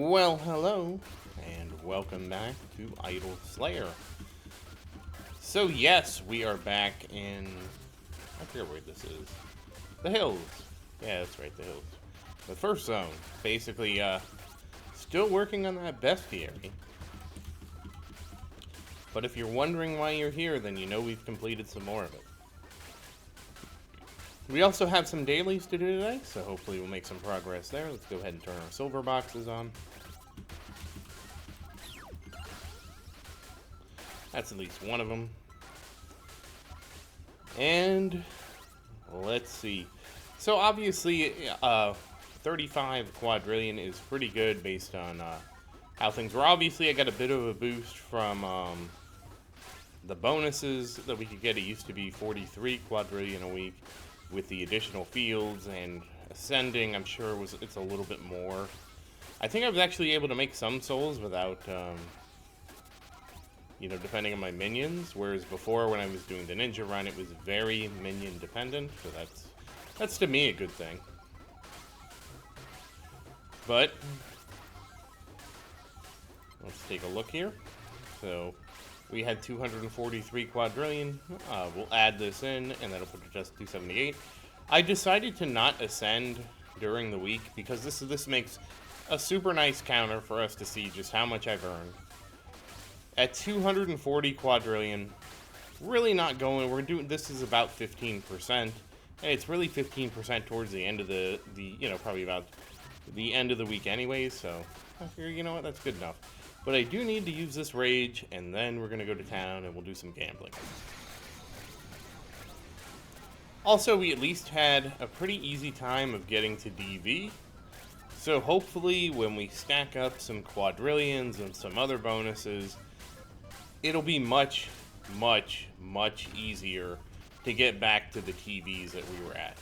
Well, hello, and welcome back to Idle Slayer. So yes, we are back in, I forget where this is. The hills. Yeah, that's right, the hills. The first zone. Basically, still working on that bestiary. But if you're wondering why you're here, then you know we've completed some more of it. We also have some dailies to do today, so hopefully we'll make some progress there. Let's go ahead and turn our silver boxes on. That's at least one of them. And let's see. So obviously, 35 quadrillion is pretty good based on how things were. Obviously, I got a bit of a boost from the bonuses that we could get. It used to be 43 quadrillion a week. With the additional fields and ascending, I'm sure it's a little bit more. I think I was actually able to make some souls without, depending on my minions. Whereas before, when I was doing the ninja run, it was very minion dependent. So that's to me a good thing. But let's take a look here. So we had 243 quadrillion. We'll add this in, and that'll put it just 278. I decided to not ascend during the week because this makes a super nice counter for us to see just how much I've earned. At 240 quadrillion, really not going. We're doing this is about 15%, and it's really 15% towards the end of the probably about the end of the week anyways. So I figure, you know what, that's good enough. But I do need to use this rage, and then we're going to go to town, and we'll do some gambling. Also, we at least had a pretty easy time of getting to DV. So hopefully, when we stack up some quadrillions and some other bonuses, it'll be much, much, much easier to get back to the TVs that we were at.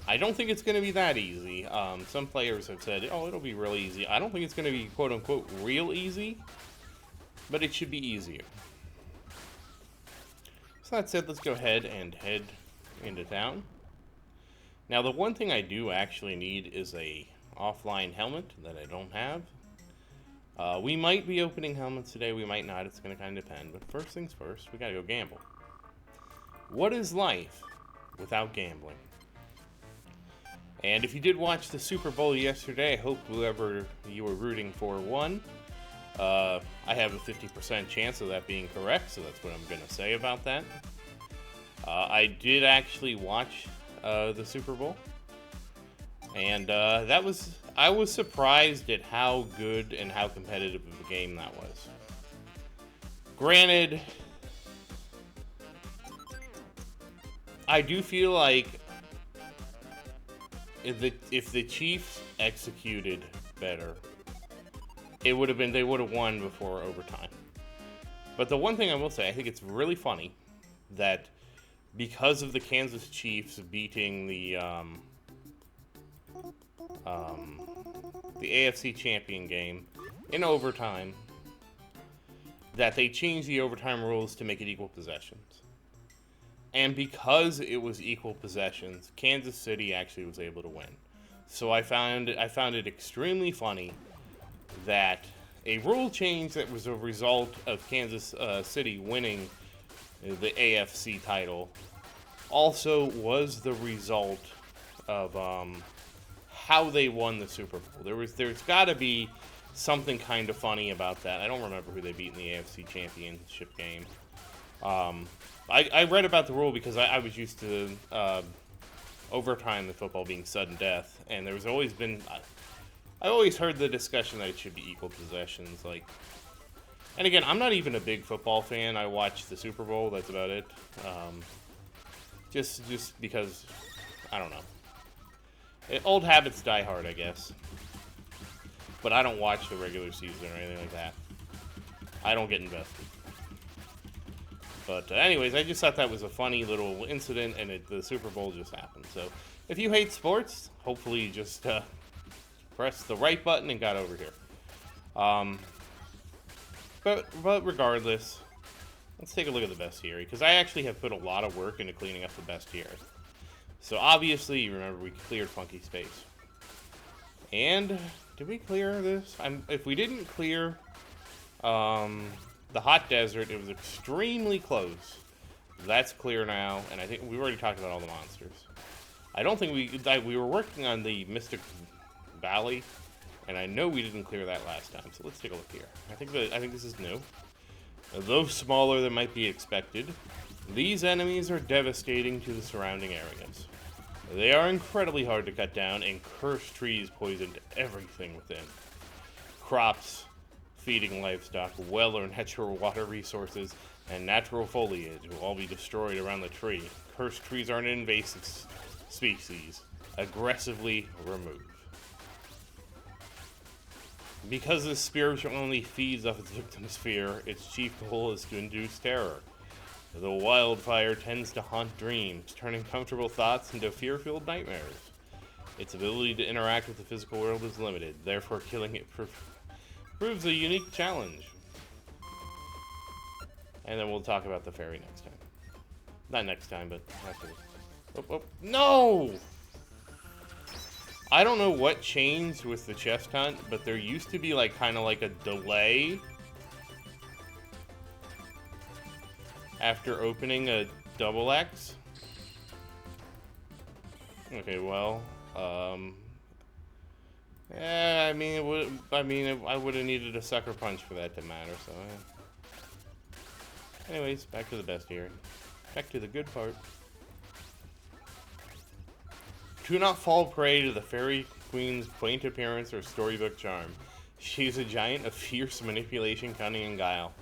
I don't think it's going to be that easy. Some players have said, oh, it'll be real easy. I don't think it's going to be quote-unquote real easy, but it should be easier. So that said, let's go ahead and head into town. Now, the one thing I do actually need is a offline helmet that I don't have. We might be opening helmets today, we might not. It's going to kind of depend. But first things first, we got to go gamble. What is life without gambling? And if you did watch the Super Bowl yesterday, I hope whoever you were rooting for won. I have a 50% chance of that being correct, so that's what I'm going to say about that. I did actually watch the Super Bowl, and I was surprised at how good and how competitive of a game that was. Granted, I do feel like if the Chiefs executed better, they would have won before overtime. But the one thing I will say, I think it's really funny that because of the Kansas Chiefs beating the AFC champion game in overtime, that they changed the overtime rules to make it equal possessions. And because it was equal possessions, Kansas City actually was able to win. So I found it extremely funny that a rule change that was a result of Kansas City winning the AFC title also was the result of how they won the Super Bowl. There's got to be something kind of funny about that. I don't remember who they beat in the AFC Championship game. I read about the rule because I was used to overtime in football being sudden death, and there's always been I always heard the discussion that it should be equal possessions. And again, I'm not even a big football fan. I watch the Super Bowl. That's about it. Just because I don't know. Old habits die hard, I guess. But I don't watch the regular season or anything like that. I don't get invested. But anyways, I just thought that was a funny little incident, and the Super Bowl just happened. So if you hate sports, hopefully you just pressed the right button and got over here. But regardless, let's take a look at the bestiary, because I actually have put a lot of work into cleaning up the bestiary. So obviously, you remember we cleared Funky Space. And Did we clear this? If we didn't clear the hot desert, it was extremely close. That's clear now, and I think we've already talked about all the monsters. I don't think we were working on the Mystic Valley, and I know we didn't clear that last time. So let's take a look here. I think this is new. Though smaller than might be expected, these enemies are devastating to the surrounding areas. They are incredibly hard to cut down, and cursed trees poison everything within. Crops, feeding livestock, well or natural water resources, and natural foliage will all be destroyed around the tree. Cursed trees are an invasive species. Aggressively remove. Because this spiritual only feeds off its victim's fear, its chief goal is to induce terror. The wildfire tends to haunt dreams, turning comfortable thoughts into fear-filled nightmares. Its ability to interact with the physical world is limited, therefore killing it proves a unique challenge. And then we'll talk about the fairy next time. Not next time, but after this. Oh, no! I don't know what changed with the chest hunt, but there used to be like kind of like a delay after opening a double X. Okay, well, yeah, I mean, I would have needed a sucker punch for that to matter. So, anyways, back to the best here. Back to the good part. Do not fall prey to the Fairy Queen's quaint appearance or storybook charm. She's a giant of fierce manipulation, cunning, and guile.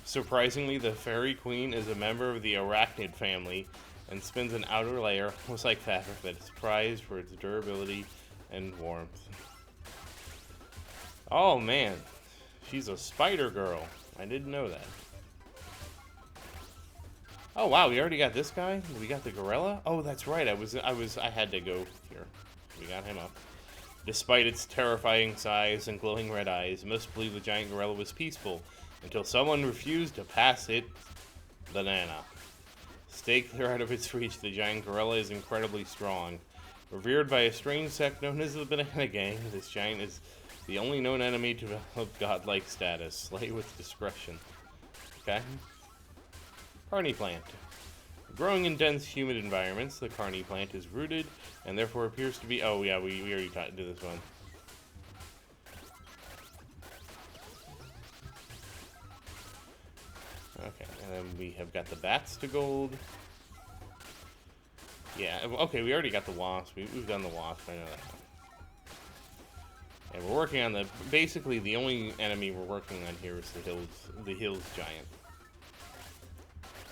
Surprisingly, the Fairy Queen is a member of the arachnid family and spins an outer layer, almost like fabric, that is prized for its durability and warmth. Oh man, she's a spider girl. I didn't know that. Oh wow, we already got this guy? We got the gorilla? Oh, that's right. I had to go here. We got him up. Despite its terrifying size and glowing red eyes, most believe the giant gorilla was peaceful until someone refused to pass it banana. Stay clear out of its reach. The giant gorilla is incredibly strong. Revered by a strange sect known as the Banana Gang, this giant is the only known enemy to develop godlike status. Slay with discretion. Okay. Carney plant. Growing in dense, humid environments, the carney plant is rooted and therefore appears to be... Oh, yeah, we already did this one. Okay, and then we have got the bats to gold. Yeah, okay, we already got the wasp. We've done the wasp, I know that. And we're working on the... Basically, the only enemy we're working on here is the hills giant.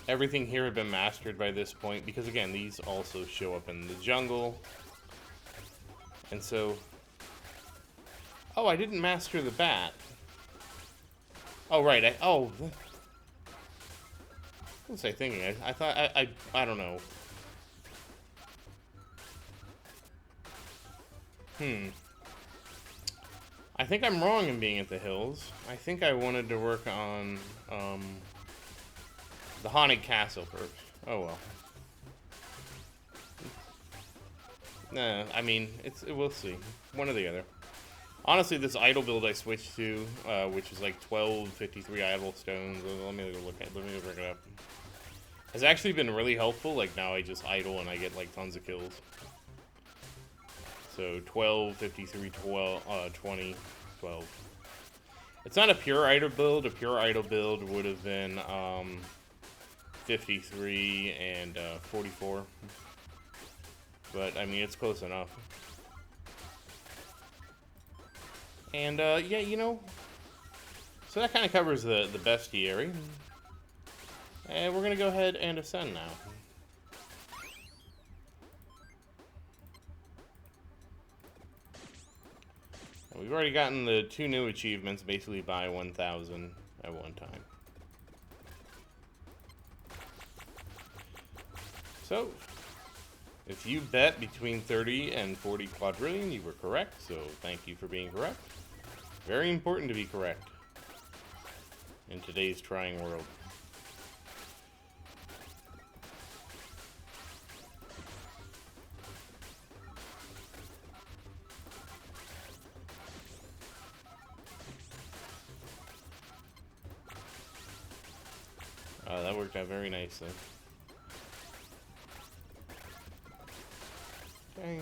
Everything here had been mastered by this point, because again, these also show up in the jungle. And so... Oh, I didn't master the bat. Oh, right, what was I thinking? I thought, I don't know. I think I'm wrong in being at the hills. I think I wanted to work on, the Haunted Castle first. Oh well. Nah, I mean, we'll see. One or the other. Honestly, this idle build I switched to, which is like 1253 idle stones. Let me look at. Let me bring it up. Has actually been really helpful. Like now, I just idle and I get like tons of kills. So 12, 53, 12, 20, 12. It's not a pure idle build. A pure idle build would have been 53 and 44. But I mean, it's close enough. And yeah, you know, so that kind of covers the bestiary. And we're gonna go ahead and ascend now. And we've already gotten the 2 new achievements, basically buy 1,000 at one time. So, if you bet between 30 and 40 quadrillion, you were correct, so thank you for being correct. Very important to be correct in today's trying world. That worked out very nicely. Okay.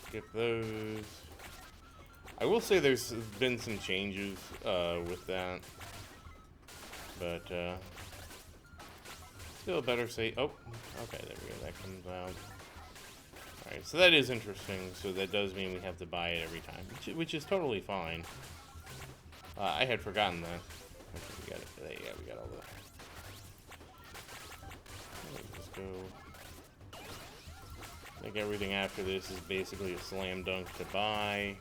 Skip those. I will say there's been some changes with that. But, still better say... Oh, okay, there we go. That comes out. Alright, so that is interesting. So that does mean we have to buy it every time, which is totally fine. I had forgotten that. Okay, we got it. Yeah, we got all that. Let's just go. I think everything after this is basically a slam dunk to buy.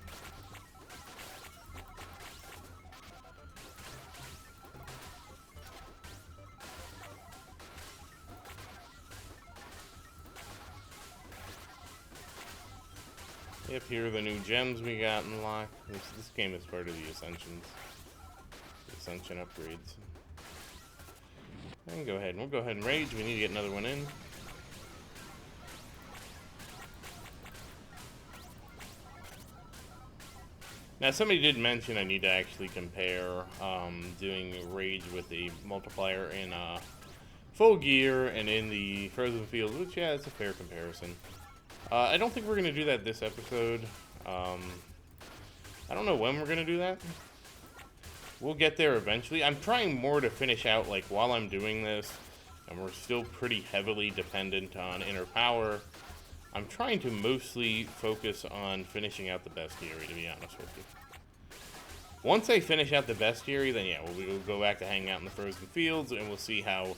Yep, here are the new gems we got unlocked. This game is part of the Ascension upgrades. And go ahead, we'll go ahead and rage. We need to get another one in. Now, somebody did mention I need to actually compare doing rage with the multiplier in full gear and in the frozen fields, which, yeah, it's a fair comparison. I don't think we're going to do that this episode. I don't know when we're going to do that. We'll get there eventually. I'm trying more to finish out, like, while I'm doing this, and we're still pretty heavily dependent on inner power. I'm trying to mostly focus on finishing out the bestiary, to be honest with you. Once I finish out the bestiary, then yeah, we'll go back to hanging out in the frozen fields, and we'll see how...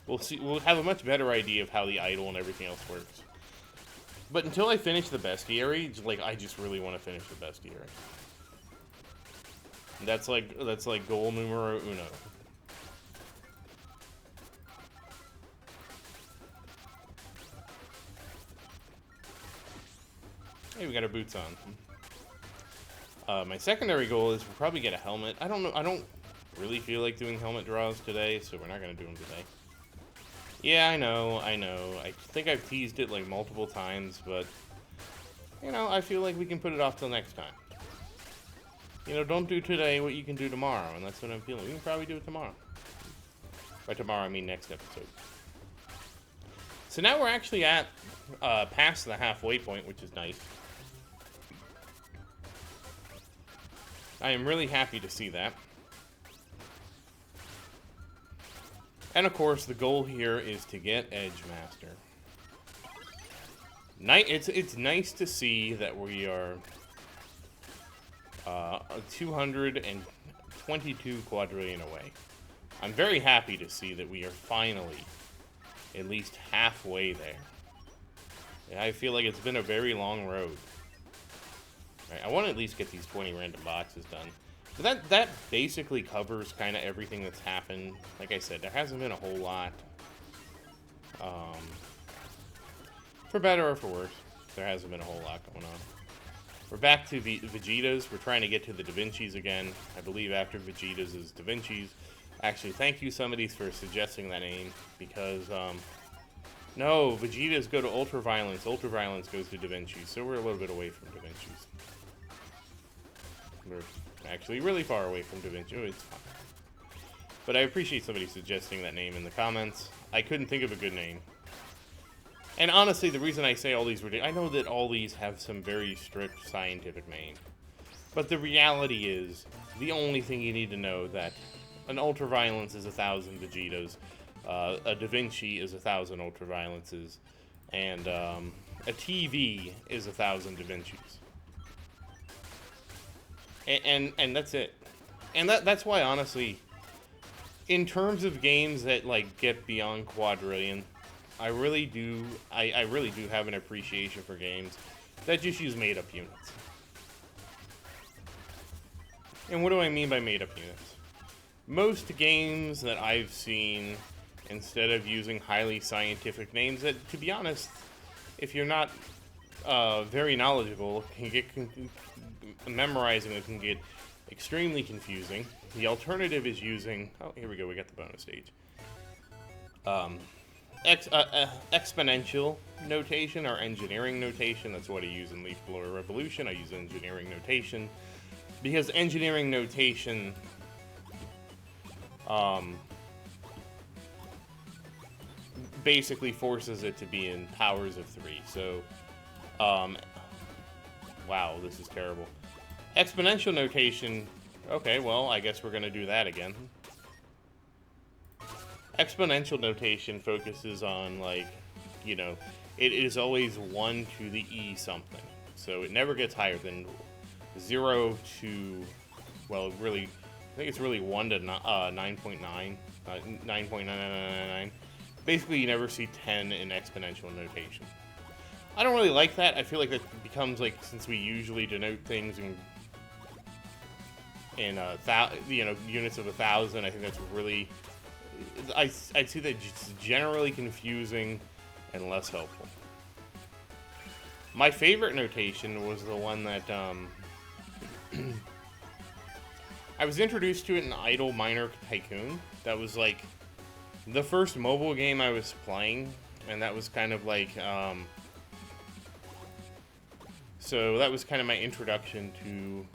We'll have a much better idea of how the idol and everything else works. But until I finish the bestiary, like, I just really want to finish the bestiary. That's like goal numero uno. Hey, we got our boots on. My secondary goal is we'll probably get a helmet. I don't know. I don't really feel like doing helmet draws today, so we're not gonna do them today. Yeah, I know. I think I've teased it like multiple times, but you know, I feel like we can put it off till next time. You know, don't do today what you can do tomorrow, and that's what I'm feeling. We can probably do it tomorrow. By tomorrow, I mean next episode. So now we're actually at past the halfway point, which is nice. I am really happy to see that. And of course, the goal here is to get Edge Master. It's nice to see that we are 222 quadrillion away. I'm very happy to see that we are finally at least halfway there. I feel like it's been a very long road. Right, I want to at least get these 20 random boxes done. But that basically covers kind of everything that's happened. Like I said, there hasn't been a whole lot. For better or for worse, there hasn't been a whole lot going on. We're back to the Vegetas. We're trying to get to the Da Vinci's again. I believe after Vegetas is Da Vinci's. Actually, thank you, somebody, for suggesting that name. Because, no, Vegetas go to Ultraviolence. Ultraviolence goes to Da Vinci's. So we're a little bit away from Da Vinci's. We're actually really far away from Da Vinci. Oh, it's fine. But I appreciate somebody suggesting that name in the comments. I couldn't think of a good name. And honestly, the reason I say all these I know that all these have some very strict scientific names. But the reality is, the only thing you need to know that an Ultraviolence is 1,000 Vegetas, a Da Vinci is 1,000 Ultraviolences, and a TV is 1,000 Da Vinci's. And that's it. And that's why, honestly, in terms of games that like get beyond quadrillion, I really do have an appreciation for games that just use made-up units. And what do I mean by made-up units? Most games that I've seen, instead of using highly scientific names that, to be honest, if you're not very knowledgeable, memorizing it can get extremely confusing. The alternative is using... Oh, here we go. We got the bonus stage. Exponential notation or engineering notation. That's what I use in Leaf Blower Revolution. I use engineering notation because engineering notation basically forces it to be in powers of 3. So, wow, this is terrible. Exponential notation, okay, well, I guess we're going to do that again. Exponential notation focuses on, like, you know, it is always 1 to the e something. So it never gets higher than 0 to, well, really, I think it's really 1 to 9.9, 9.9999. Basically, you never see 10 in exponential notation. I don't really like that. I feel like that becomes, like, since we usually denote things in units of 1,000, I think that's really, I see that it's generally confusing and less helpful. My favorite notation was the one that, I was introduced to it in Idle Miner Tycoon. That was, like, the first mobile game I was playing, and that was kind of like, so that was kind of my introduction to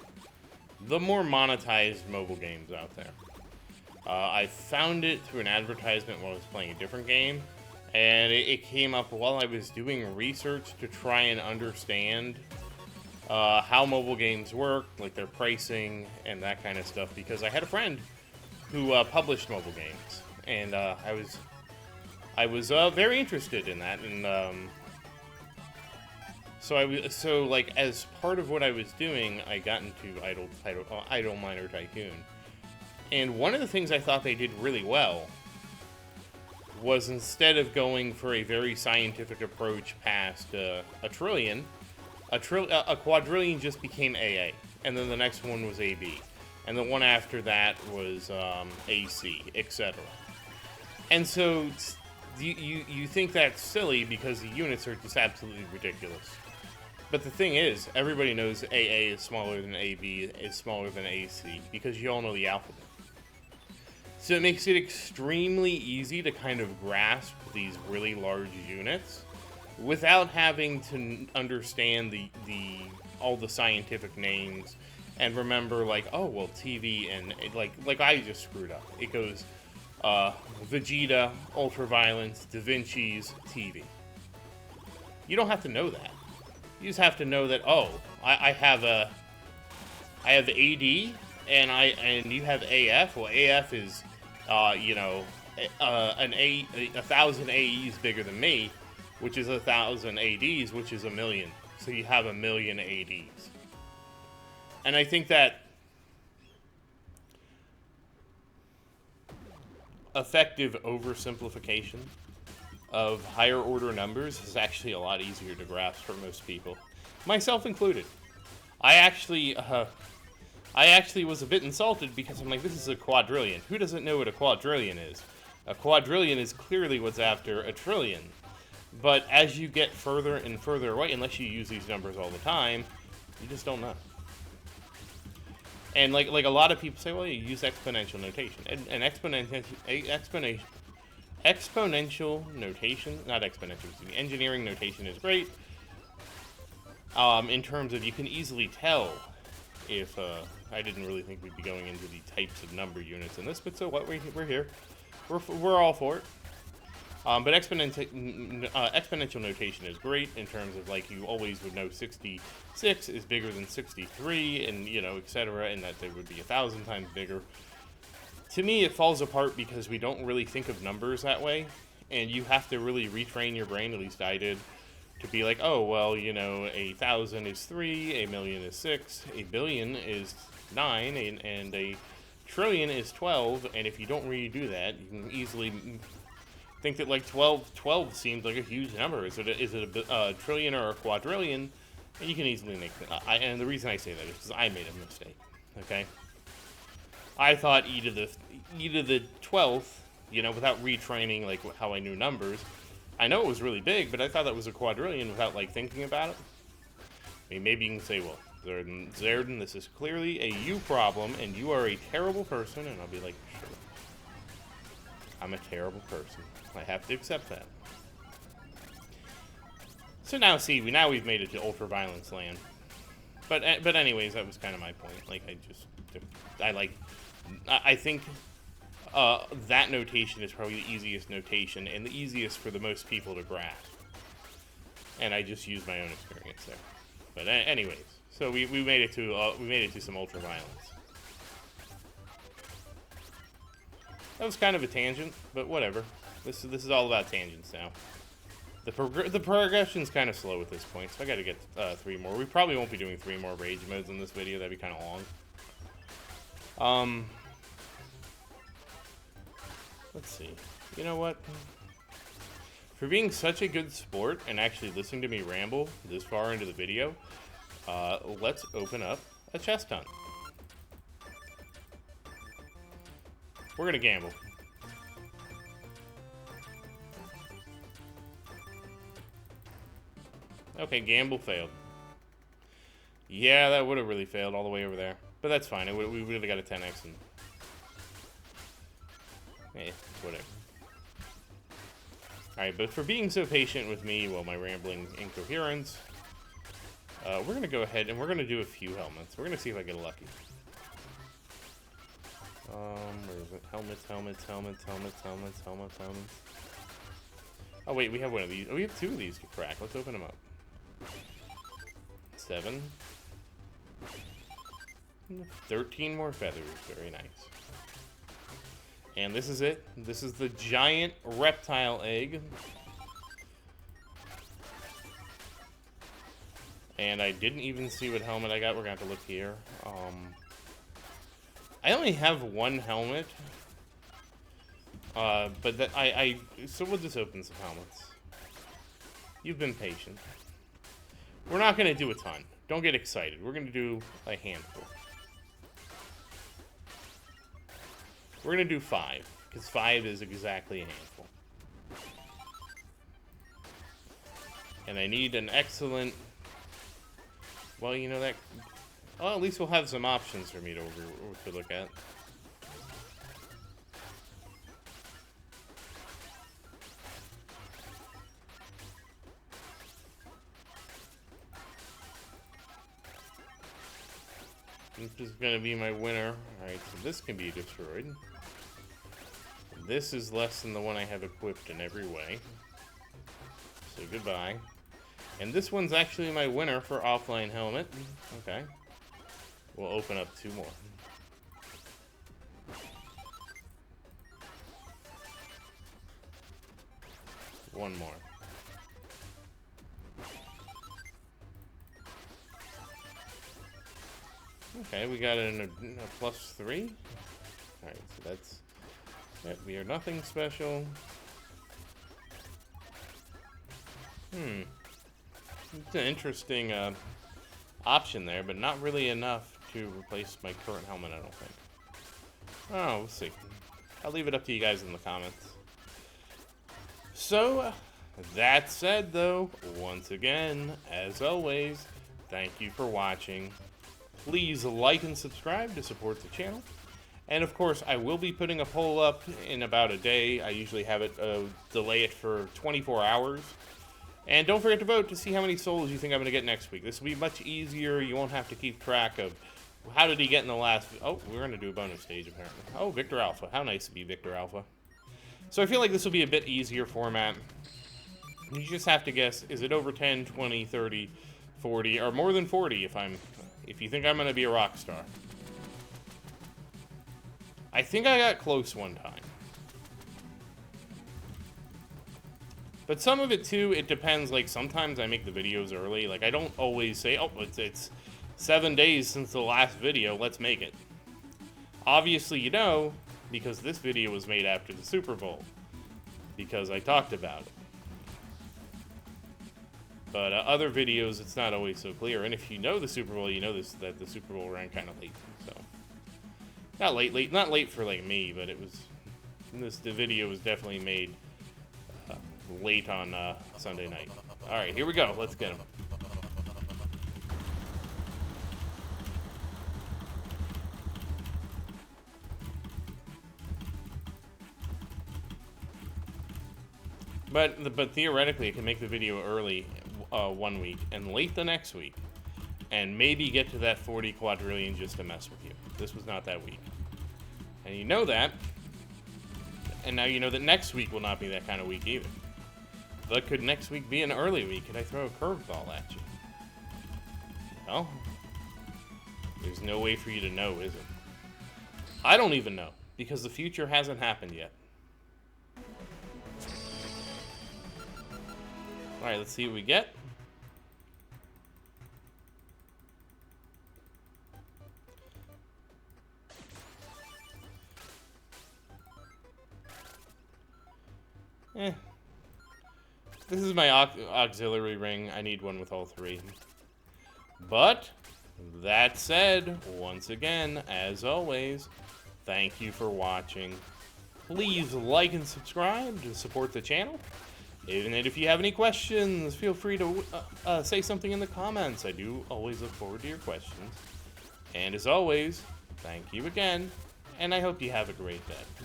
the more monetized mobile games out there. I found it through an advertisement while I was playing a different game, and it came up while I was doing research to try and understand how mobile games work, like their pricing and that kind of stuff, because I had a friend who published mobile games, and I was very interested in that, and so like as part of what I was doing, I got into Idle Miner Tycoon, and one of the things I thought they did really well was, instead of going for a very scientific approach past a trillion, a quadrillion just became AA, and then the next one was AB, and the one after that was AC, etc. And so you think that's silly because the units are just absolutely ridiculous. But the thing is, everybody knows AA is smaller than AB is smaller than AC, because you all know the alphabet. So it makes it extremely easy to kind of grasp these really large units without having to understand all the scientific names and remember, like, oh, well, TV, and like I just screwed up. It goes Vegeta, Ultraviolence, Da Vinci's, TV. You don't have to know that. You just have to know that, oh, I have AD and you have AF. Well, AF is 1,000 AEs bigger than me, which is 1,000 ADs, which is 1,000,000. So you have 1,000,000 ADs. And I think that effective oversimplification of higher order numbers is actually a lot easier to grasp for most people, myself included. I actually was a bit insulted because I'm like, this is a quadrillion. Who doesn't know what a quadrillion is? A quadrillion is clearly what's after a trillion. But as you get further and further away, unless you use these numbers all the time, you just don't know. And like a lot of people say, well, you use exponential notation. And exponential notation, not exponential, engineering notation is great. In terms of, you can easily tell if, I didn't really think we'd be going into the types of number units in this, but so what, we're here. We're all for it. But exponential notation is great in terms of, like, you always would know 66 is bigger than 63, and, etc., and that they would be 1,000 times bigger. To me, it falls apart because we don't really think of numbers that way, and you have to really retrain your brain, at least I did, to be like, oh, well, 1,000 is 3, 1,000,000 is 6, 1,000,000,000 is 9, and a trillion is 12, and if you don't really do that, you can easily think that, like, 12 seems like a huge number. Is it a trillion or a quadrillion? And you can easily make that. And the reason I say that is because I made a mistake. Okay, I thought e to the 12th, without retraining, like, how I knew numbers. I know it was really big, but I thought that was a quadrillion without, like, thinking about it. I mean, maybe you can say, well, Zerden, this is clearly a you problem, and you are a terrible person, and I'll be like, sure. I'm a terrible person. I have to accept that. So now, we've made it to ultraviolence land. But anyways, that was kind of my point. Like, I think that notation is probably the easiest notation and the easiest for the most people to grasp. And I just used my own experience there. But anyways, so we made it to some ultra violence. That was kind of a tangent, but whatever. This is all about tangents now. The progression's kind of slow at this point, so I got to get 3 more. We probably won't be doing 3 more rage modes in this video. That'd be kind of long. Let's see. You know what? For being such a good sport and actually listening to me ramble this far into the video, let's open up a chest hunt. We're gonna gamble. Okay, gamble failed. Yeah, that would have really failed all the way over there. But that's fine. We would have got a 10x and... Hey, whatever. Alright, but for being so patient with me while my rambling incoherence, we're going to go ahead and we're going to do a few helmets. We're going to see if I get lucky. Where is it? Helmets. Oh, wait, we have one of these. Oh, we have 2 of these to crack. Let's open them up. 7. 13 more feathers. Very nice. And this is it. This is the giant reptile egg. And I didn't even see what helmet I got. We're going to have to look here. I only have 1 helmet. But that so we'll just open some helmets. You've been patient. We're not going to do a ton. Don't get excited. We're going to do a handful. We're going to do 5, because 5 is exactly a handful. And I need an excellent... Well, you know that... Well, at least we'll have some options for me to look at. This is going to be my winner. Alright, so this can be destroyed. This is less than the one I have equipped in every way. So goodbye. And this one's actually my winner for offline helmet. Okay. We'll open up 2 more. One more. Okay, we got a +3. Alright, so that's... Yep, we are nothing special. It's an interesting option there, but not really enough to replace my current helmet, I don't think. Oh, we'll see. I'll leave it up to you guys in the comments. So, that said though, once again, as always, thank you for watching. Please like and subscribe to support the channel. And of course, I will be putting a poll up in about a day. I usually have it delay it for 24 hours. And don't forget to vote to see how many souls you think I'm going to get next week. This will be much easier. You won't have to keep track of how did he get in the last... Oh, we're going to do a bonus stage, apparently. Oh, Victor Alpha. How nice to be Victor Alpha. So I feel like this will be a bit easier format. You just have to guess, is it over 10, 20, 30, 40, or more than 40 if you think I'm going to be a rock star. I think I got close one time. But some of it, too, it depends. Like, sometimes I make the videos early. Like, I don't always say, oh, it's 7 days since the last video, let's make it. Obviously, you know, because this video was made after the Super Bowl. Because I talked about it. But other videos, it's not always so clear. And if you know the Super Bowl, you know that the Super Bowl ran kind of late. So, not late for, like, me, but it was... The video was definitely made... late on Sunday night. Alright, here we go. Let's get him. But theoretically, it can make the video early 1 week and late the next week. And maybe get to that 40 quadrillion just to mess with you. This was not that week. And you know that And now you know that next week will not be that kind of week either. But could next week be an early week? Could I throw a curveball at you? Well, there's no way for you to know, is it? I don't even know, because the future hasn't happened yet. Alright, let's see what we get. This is my auxiliary ring. I need one with all three. But, that said, once again, as always, thank you for watching. Please like and subscribe to support the channel. And if you have any questions, feel free to say something in the comments. I do always look forward to your questions. And as always, thank you again, and I hope you have a great day.